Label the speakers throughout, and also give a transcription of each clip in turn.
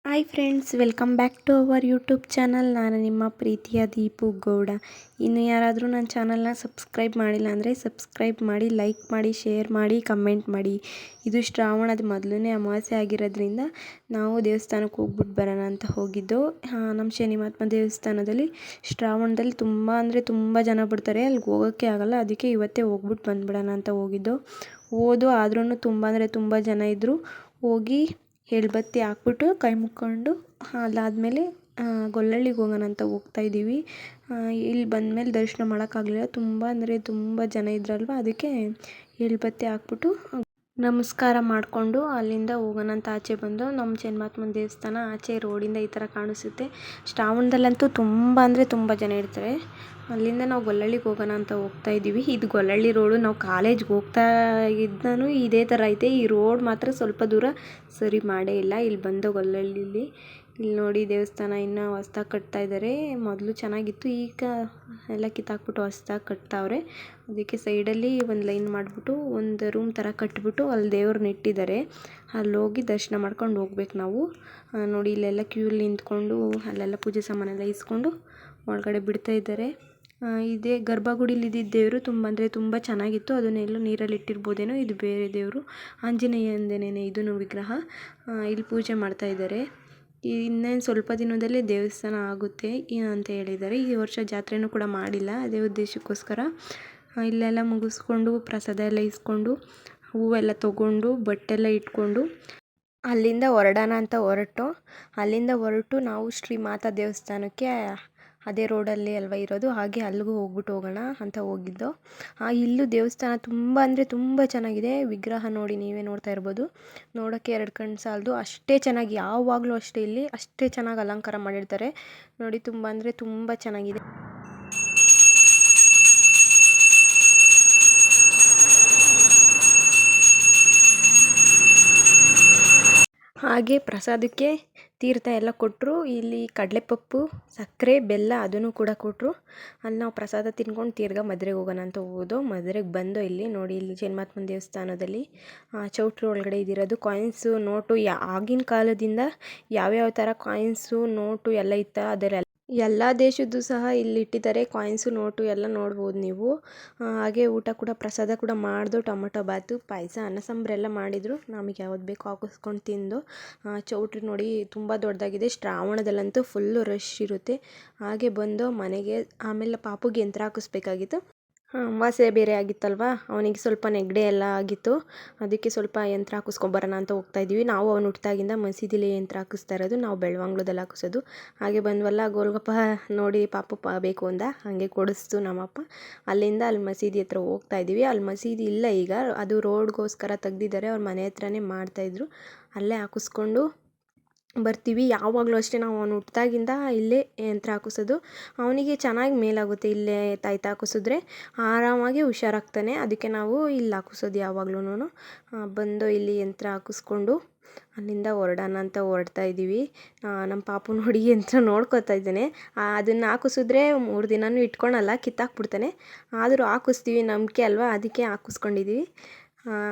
Speaker 1: Hi friends, welcome back to our YouTube channel. ನಾನು ನಿಮ್ಮ ಪ್ರೀತಿಯ ದೀಪು ಗೌಡ. ಇನ್ನು ಯಾರಾದರೂ ನನ್ನ ಚಾನಲ್ನ ಸಬ್ಸ್ಕ್ರೈಬ್ ಮಾಡಿಲ್ಲ ಅಂದರೆ ಸಬ್ಸ್ಕ್ರೈಬ್ ಮಾಡಿ, ಲೈಕ್ ಮಾಡಿ, ಶೇರ್ ಮಾಡಿ, ಕಮೆಂಟ್ ಮಾಡಿ. ಇದು ಶ್ರಾವಣದ ಮೊದಲನೇ ಅಮಾವಾಸ್ಯೆ ಆಗಿರೋದ್ರಿಂದ ನಾವು ದೇವಸ್ಥಾನಕ್ಕೆ ಹೋಗ್ಬಿಟ್ಟು ಬರೋಣ ಅಂತ ಹೋಗಿದ್ದು. ನಮ್ಮ ಶನಿ ಮಹಾತ್ಮ ದೇವಸ್ಥಾನದಲ್ಲಿ ಶ್ರಾವಣದಲ್ಲಿ ತುಂಬ ಅಂದರೆ ತುಂಬ ಜನ ಬಿಡ್ತಾರೆ, ಅಲ್ಲಿಗೆ ಹೋಗೋಕ್ಕೆ ಆಗಲ್ಲ. ಅದಕ್ಕೆ ಇವತ್ತೇ ಹೋಗ್ಬಿಟ್ಟು ಬಂದುಬಿಡೋಣ ಅಂತ ಹೋಗಿದ್ದು. ಆದ್ರೂ ತುಂಬ ಅಂದರೆ ತುಂಬ ಜನ ಇದ್ದರು. ಹೋಗಿ ಎಳ್ಬತ್ತಿ ಹಾಕ್ಬಿಟ್ಟು ಕೈ ಮುಕ್ಕೊಂಡು ಅದಾದಮೇಲೆ ಗೊಲ್ಲಳ್ಳಿಗೆ ಹೋಗೋಣ ಅಂತ ಹೋಗ್ತಾಯಿದ್ದೀವಿ. ಇಲ್ಲಿ ಬಂದಮೇಲೆ ದರ್ಶನ ಮಾಡೋಕ್ಕಾಗಲಿಲ್ಲ, ತುಂಬ ಅಂದರೆ ತುಂಬ ಜನ ಇದ್ರಲ್ವ. ಅದಕ್ಕೆ ಎಳ್ಬತ್ತಿ ಹಾಕ್ಬಿಟ್ಟು ನಮಸ್ಕಾರ ಮಾಡಿಕೊಂಡು ಅಲ್ಲಿಂದ ಹೋಗೋಣ ಅಂತ ಆಚೆ ಬಂದು. ನಮ್ಮ ಚೆನ್ಮಾತ್ಮನ ದೇವಸ್ಥಾನ ಆಚೆ ರೋಡಿಂದ ಈ ಥರ ಕಾಣಿಸುತ್ತೆ. ಶ್ರಾವಣದಲ್ಲಂತೂ ತುಂಬ ಅಂದರೆ ತುಂಬ ಜನ ಇರ್ತಾರೆ. ಅಲ್ಲಿಂದ ನಾವು ಗೊಲ್ಲಳ್ಳಿಗೆ ಹೋಗೋಣ ಅಂತ ಹೋಗ್ತಾಯಿದ್ದೀವಿ. ಇದು ಗೊಲ್ಲಳ್ಳಿ ರೋಡು. ನಾವು ಕಾಲೇಜ್ಗೆ ಹೋಗ್ತಾ ಇದ್ದನೂ ಇದೇ ಥರ ಐತೆ. ಈ ರೋಡ್ ಮಾತ್ರ ಸ್ವಲ್ಪ ದೂರ ಸರಿ ಮಾಡೇ ಇಲ್ಲ. ಇಲ್ಲಿ ಬಂದು ಗೊಲ್ಲಳ್ಳಿಲಿ ಇಲ್ಲಿ ನೋಡಿ, ದೇವಸ್ಥಾನ ಇನ್ನೂ ಹೊಸ್ದಾಗಿ ಕಟ್ತಾ ಇದ್ದಾರೆ. ಮೊದಲು ಚೆನ್ನಾಗಿತ್ತು, ಈಗ ಎಲ್ಲ ಕಿತ್ತಾಕ್ಬಿಟ್ಟು ಹೊಸ್ದಾಗಿ ಕಟ್ತಾವ್ರೆ. ಅದಕ್ಕೆ ಸೈಡಲ್ಲಿ ಒಂದು ಲೈನ್ ಮಾಡಿಬಿಟ್ಟು ಒಂದು ರೂಮ್ ಥರ ಕಟ್ಬಿಟ್ಟು ಅಲ್ಲಿ ದೇವ್ರನ್ನ ಇಟ್ಟಿದ್ದಾರೆ. ಅಲ್ಲಿ ಹೋಗಿ ದರ್ಶನ ಮಾಡ್ಕೊಂಡು ಹೋಗ್ಬೇಕು ನಾವು. ನೋಡಿ, ಇಲ್ಲೆಲ್ಲ ಕ್ಯೂಲಿ ನಿಂತ್ಕೊಂಡು ಅಲ್ಲೆಲ್ಲ ಪೂಜೆ ಸಾಮಾನೆಲ್ಲ ಇಸ್ಕೊಂಡು ಒಳಗಡೆ ಬಿಡ್ತಾ ಇದ್ದಾರೆ. ಇದೇ ಗರ್ಭಗುಡಿಲಿ ಇದ್ದಿದ್ದ ದೇವರು ತುಂಬ ಅಂದರೆ ತುಂಬ ಚೆನ್ನಾಗಿತ್ತು. ಅದನ್ನೆಲ್ಲೋ ನೀರಲ್ಲಿ ಇಟ್ಟಿರ್ಬೋದೇನೋ. ಇದು ಬೇರೆ ದೇವರು, ಆಂಜನೇಯಂದೇನೇ ಇದನ್ನು ವಿಗ್ರಹ. ಇಲ್ಲಿ ಪೂಜೆ ಮಾಡ್ತಾ ಇದ್ದಾರೆ. ಇನ್ನೇನು ಸ್ವಲ್ಪ ದಿನದಲ್ಲೇ ದೇವಸ್ಥಾನ ಆಗುತ್ತೆ ಅಂತ ಹೇಳಿದ್ದಾರೆ. ಈ ವರ್ಷ ಜಾತ್ರೆನೂ ಕೂಡ ಮಾಡಿಲ್ಲ, ಅದೇ ಉದ್ದೇಶಕ್ಕೋಸ್ಕರ. ಇಲ್ಲೆಲ್ಲ ಮುಗಿಸ್ಕೊಂಡು ಪ್ರಸಾದ ಎಲ್ಲ ಇಸ್ಕೊಂಡು ಹೂವೆಲ್ಲ ತೊಗೊಂಡು ಬಟ್ಟೆಲ್ಲ ಇಟ್ಕೊಂಡು ಅಲ್ಲಿಂದ ಹೊರಡೋಣ ಅಂತ ಅಲ್ಲಿಂದ ಹೊರಟು ನಾವು ಶ್ರೀ ಮಾತಾ ದೇವಸ್ಥಾನಕ್ಕೆ, ಅದೇ ರೋಡಲ್ಲಿ ಅಲ್ವ ಇರೋದು, ಹಾಗೆ ಅಲ್ಲಿಗೂ ಹೋಗೋಣ ಅಂತ ಹೋಗಿದ್ದು. ಇಲ್ಲೂ ದೇವಸ್ಥಾನ ತುಂಬ ಅಂದರೆ ತುಂಬ ಚೆನ್ನಾಗಿದೆ. ವಿಗ್ರಹ ನೋಡಿ, ನೀವೇ ನೋಡ್ತಾ ಇರ್ಬೋದು. ನೋಡೋಕ್ಕೆ ಎರಡು ಕಣ್ಣು ಸಾಲದು, ಅಷ್ಟೇ ಚೆನ್ನಾಗಿ. ಯಾವಾಗಲೂ ಅಷ್ಟೇ, ಇಲ್ಲಿ ಅಷ್ಟೇ ಚೆನ್ನಾಗಿ ಅಲಂಕಾರ ಮಾಡಿರ್ತಾರೆ ನೋಡಿ. ತುಂಬ ಅಂದರೆ ತುಂಬ ಚೆನ್ನಾಗಿದೆ. ಹಾಗೆ ಪ್ರಸಾದಕ್ಕೆ ತೀರ್ಥ ಎಲ್ಲ ಕೊಟ್ಟರು. ಇಲ್ಲಿ ಕಡಲೆಪಪ್ಪು, ಸಕ್ಕರೆ, ಬೆಲ್ಲ ಅದನ್ನು ಕೂಡ ಕೊಟ್ಟರು. ಅಲ್ಲಿ ನಾವು ಪ್ರಸಾದ ತಿನ್ಕೊಂಡು ತಿರ್ಗಾ ಮದುವೆಗೆ ಹೋಗೋಣ ಅಂತ ಹೋಗೋದು. ಮದುವೆಗೆ ಬಂದು ಇಲ್ಲಿ ನೋಡಿ, ಇಲ್ಲಿ ಜನ್ಮಾತ್ಮನ ದೇವಸ್ಥಾನದಲ್ಲಿ ಚೌಟ್ರಿ ಒಳಗಡೆ ಇದಿರೋದು ಕಾಯಿನ್ಸು, ನೋಟು. ಆಗಿನ ಕಾಲದಿಂದ ಯಾವ್ಯಾವ ಥರ ಕಾಯಿನ್ಸು, ನೋಟು ಎಲ್ಲ ಇತ್ತು, ಅದರ ಎಲ್ಲ ದೇಶದ್ದು ಸಹ ಇಲ್ಲಿ ಇಟ್ಟಿದ್ದಾರೆ. ಕಾಯಿನ್ಸು, ನೋಟು ಎಲ್ಲ ನೋಡ್ಬೋದು ನೀವು. ಹಾಗೆ ಊಟ ಕೂಡ, ಪ್ರಸಾದ ಕೂಡ ಮಾಡಿದ್ರು. ಟೊಮೊಟೊ ಬಾತು, ಪಾಯಸ, ಅನ್ನ ಸಾಂಬಾರು ಎಲ್ಲ ಮಾಡಿದರು. ನಮಗೆ ಯಾವ್ದು ಬೇಕೋ ಹಾಕಿಸ್ಕೊಂಡು ತಿಂದು. ಚೌಟ್ರಿ ನೋಡಿ ತುಂಬ ದೊಡ್ಡದಾಗಿದೆ. ಶ್ರಾವಣದಲ್ಲಂತೂ ಫುಲ್ಲು ರಶ್ ಇರುತ್ತೆ. ಹಾಗೆ ಬಂದು ಮನೆಗೆ ಆಮೇಲೆ ಪಾಪುಗೆ ಯಂತ್ರ ಹಾಕಿಸ್ಬೇಕಾಗಿತ್ತು. ಅಮಾವಾಸ್ಯೆ ಬೇರೆ ಆಗಿತ್ತಲ್ವ, ಅವನಿಗೆ ಸ್ವಲ್ಪ ನೆಗಡಿ ಎಲ್ಲ ಆಗಿತ್ತು. ಅದಕ್ಕೆ ಸ್ವಲ್ಪ ಯಂತ್ರ ಹಾಕಿಸ್ಕೊಂಬರೋಣ ಅಂತ ಹೋಗ್ತಾಯಿದ್ವಿ. ನಾವು ಅವನು ಹುಟ್ಟಿದಾಗಿಂದ ಮಸೀದಿಲಿ ಯಂತ್ರ ಹಾಕಿಸ್ತಾ ಇರೋದು, ನಾವು ಬೆಳವಂಗ್ಲದಲ್ಲಿ ಹಾಕಿಸೋದು. ಹಾಗೆ ಬಂದ್ವಲ್ಲ, ಗೋಲ್ಗಪ್ಪ ನೋಡಿ ಪಾಪು ಬೇಕು ಅಂದ, ಹಾಗೆ ಕೊಡಿಸ್ತು ನಮ್ಮಪ್ಪ. ಅಲ್ಲಿಂದ ಅಲ್ಲಿ ಮಸೀದಿ ಹತ್ರ ಹೋಗ್ತಾಯಿದ್ದೀವಿ. ಅಲ್ಲಿ ಮಸೀದಿ ಇಲ್ಲ ಈಗ, ಅದು ರೋಡ್ಗೋಸ್ಕರ ತೆಗ್ದಿದ್ದಾರೆ. ಅವ್ರ ಮನೆ ಹತ್ರನೇ ಮಾಡ್ತಾಯಿದ್ರು. ಅಲ್ಲೇ ಹಾಕಿಸ್ಕೊಂಡು ಬರ್ತೀವಿ. ಯಾವಾಗಲೂ ಅಷ್ಟೇ, ನಾವು ಅವನು ಹುಟ್ಟಿದಾಗಿಂದ ಇಲ್ಲೇ ಯಂತ್ರ ಹಾಕಿಸೋದು. ಅವನಿಗೆ ಚೆನ್ನಾಗಿ ಮೇಲಾಗುತ್ತೆ ಇಲ್ಲೇ ತಾಯ್ತ ಹಾಕಿಸಿದ್ರೆ, ಆರಾಮಾಗಿ ಹುಷಾರಾಗ್ತಾನೆ. ಅದಕ್ಕೆ ನಾವು ಇಲ್ಲಿ ಹಾಕಿಸೋದು ಯಾವಾಗ್ಲೂ. ಬಂದು ಇಲ್ಲಿ ಯಂತ್ರ ಹಾಕಿಸ್ಕೊಂಡು ಅಲ್ಲಿಂದ ಹೊರಡೋಣ ಅಂತ ಹೊರಡ್ತಾ ಇದ್ದೀವಿ. ನಮ್ಮ ಪಾಪು ನೋಡಿ ಯಂತ್ರ ನೋಡ್ಕೊತಾ ಇದ್ದಾನೆ. ಅದನ್ನು ಹಾಕಿಸಿದ್ರೆ 3 ದಿನವೂ ಇಟ್ಕೊಳಲ್ಲ, ಕಿತ್ತಾಕ್ಬಿಡ್ತಾನೆ. ಆದರೂ ಹಾಕಿಸ್ತೀವಿ, ನಂಬಿಕೆ ಅಲ್ವಾ, ಅದಕ್ಕೆ ಹಾಕಿಸ್ಕೊಂಡಿದ್ದೀವಿ.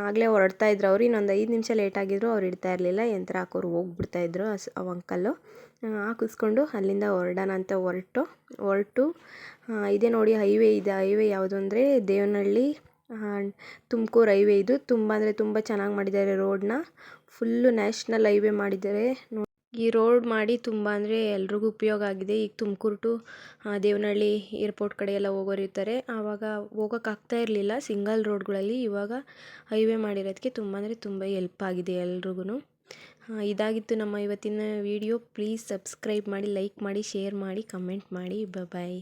Speaker 1: ಆಗಲೇ ಹೊರಡ್ತಾ ಇದ್ರು ಅವರು. ಇನ್ನೊಂದು 5 ನಿಮಿಷ ಲೇಟ್ ಆಗಿದ್ರು, ಅವ್ರು ಇಡ್ತಾ ಇರಲಿಲ್ಲ. ಯಂತ್ರ ಹಾಕೋರು ಹೋಗ್ಬಿಡ್ತಾಯಿದ್ರು. ಅವ ಅಂಕಲ್ಲು ಹಾಕಿಸ್ಕೊಂಡು ಅಲ್ಲಿಂದ ಹೊರಡೋಣ ಅಂತ ಹೊರಟು ಇದೇ ನೋಡಿ ಹೈವೇ ಇದೆ. ಹೈವೇ ಯಾವುದು ಅಂದರೆ ದೇವನಹಳ್ಳಿ ತುಮಕೂರು ಹೈವೇ. ಇದು ತುಂಬ ಅಂದರೆ ತುಂಬ ಚೆನ್ನಾಗಿ ಮಾಡಿದ್ದಾರೆ ರೋಡನ್ನ. ಫುಲ್ಲು ನ್ಯಾಷನಲ್ ಹೈವೇ ಮಾಡಿದ್ದಾರೆ. ಈ ರೋಡ್ ಮಾಡಿ ತುಂಬ ಅಂದರೆ ಎಲ್ರಿಗೂ ಉಪಯೋಗ ಆಗಿದೆ. ಈಗ ತುಮಕೂರು ಟು ದೇವನಹಳ್ಳಿ ಏರ್ಪೋರ್ಟ್ ಕಡೆ ಎಲ್ಲ ಹೋಗೋರು ಇರ್ತಾರೆ, ಆವಾಗ ಹೋಗೋಕ್ಕಾಗ್ತಾ ಇರಲಿಲ್ಲ ಸಿಂಗಲ್ ರೋಡ್ಗಳಲ್ಲಿ. ಇವಾಗ ಹೈವೇ ಮಾಡಿರೋದಕ್ಕೆ ತುಂಬ ಅಂದರೆ ತುಂಬ ಹೆಲ್ಪ್ ಆಗಿದೆ ಎಲ್ರಿಗೂ. ಇದಾಗಿತ್ತು ನಮ್ಮ ಇವತ್ತಿನ ವಿಡಿಯೋ. ಪ್ಲೀಸ್ ಸಬ್ಸ್ಕ್ರೈಬ್ ಮಾಡಿ, ಲೈಕ್ ಮಾಡಿ, ಶೇರ್ ಮಾಡಿ, ಕಮೆಂಟ್ ಮಾಡಿ. ಬಾಯ್.